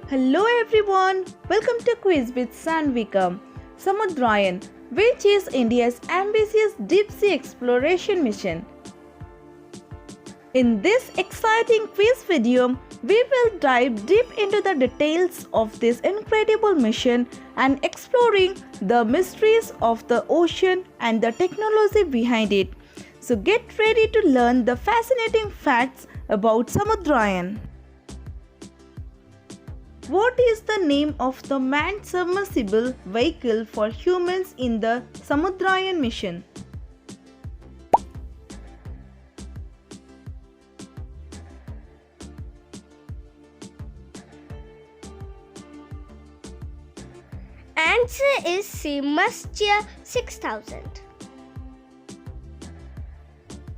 Hello everyone, welcome to Quiz with Sanvika. Samudrayaan, which is India's ambitious deep sea exploration mission. In this exciting quiz video, we will dive deep into the details of this incredible mission and exploring the mysteries of the ocean and the technology behind it. So get ready to learn the fascinating facts about Samudrayaan. What is the name of the manned submersible vehicle for humans in the Samudrayaan mission? Answer is Samudrayaan 6000.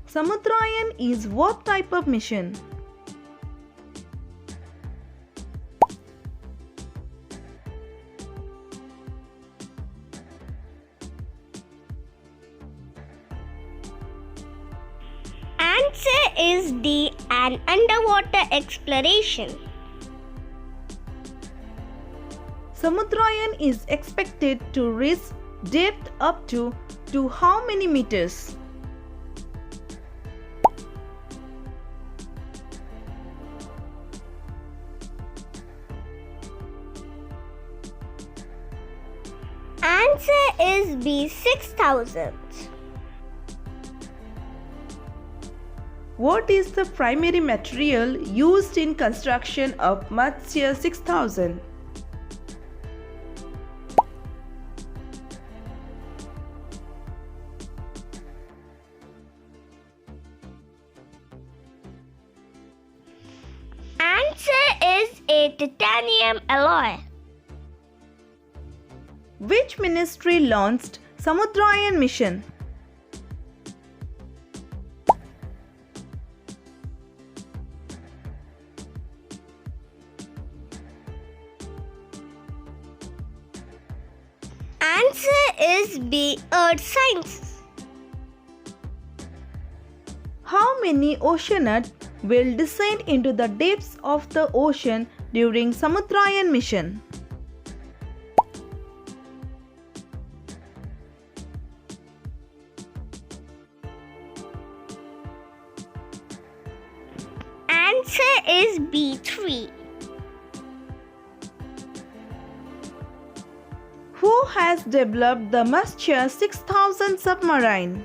Samudrayaan is what type of mission? Answer is D, an underwater exploration. Samudrayaan is expected to reach depth up to how many meters? Answer is B, 6000. What is the primary material used in construction of Matsya 6000? Answer is a titanium alloy. Which ministry launched Samudrayaan mission? Answer is B, Earth Sciences. How many oceanauts will descend into the depths of the ocean during Samudrayaan mission? Answer is B, 3. Who has developed the Matsya 6000 submarine?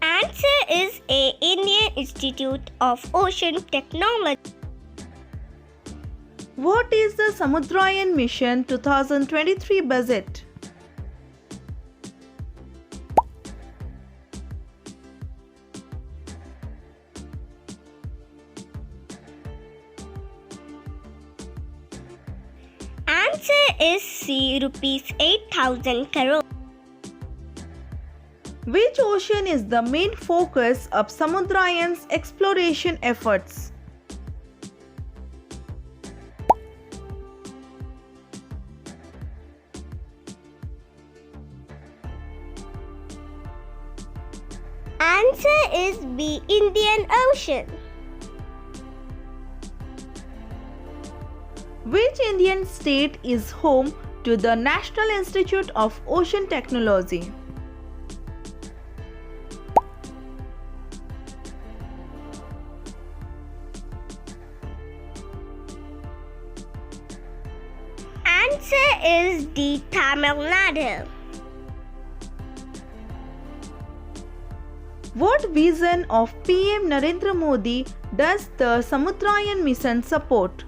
Answer is A, Indian Institute of Ocean Technology. What is the Samudrayaan mission 2023 budget? Answer is C, rupees 8,000 crore. Which ocean is the main focus of Samudrayaan's exploration efforts? Answer is B, Indian Ocean. Which Indian state is home to the National Institute of Ocean Technology? Answer is D, Tamil Nadu. What vision of PM Narendra Modi does the Samudrayaan mission support?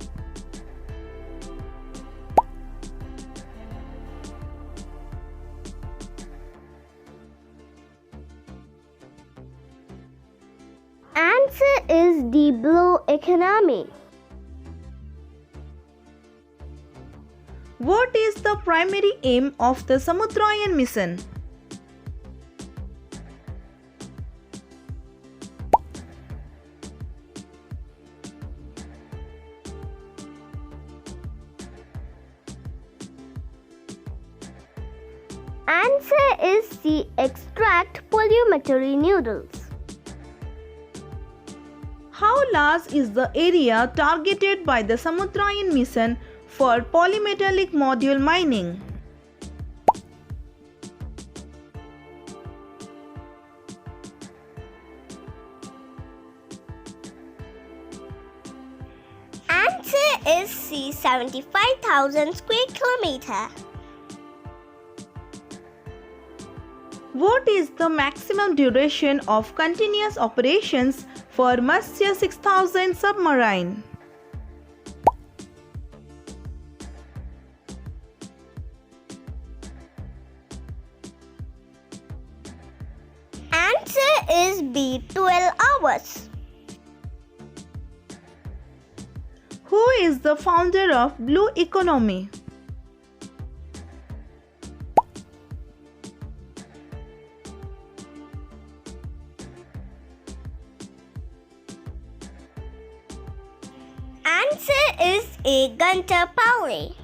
Answer is D, blue economy. What is the primary aim of the Samudrayaan mission? Answer is C. Extract polymetry noodles. How large is the area targeted by the Samudrayaan mission for polymetallic module mining? Answer is C. 75,000 square kilometer. What is the maximum duration of continuous operations for Matsya 6000 submarine? Answer is B. 12 hours. Who is the founder of Blue Economy? Answer is A. Gunter Pauli.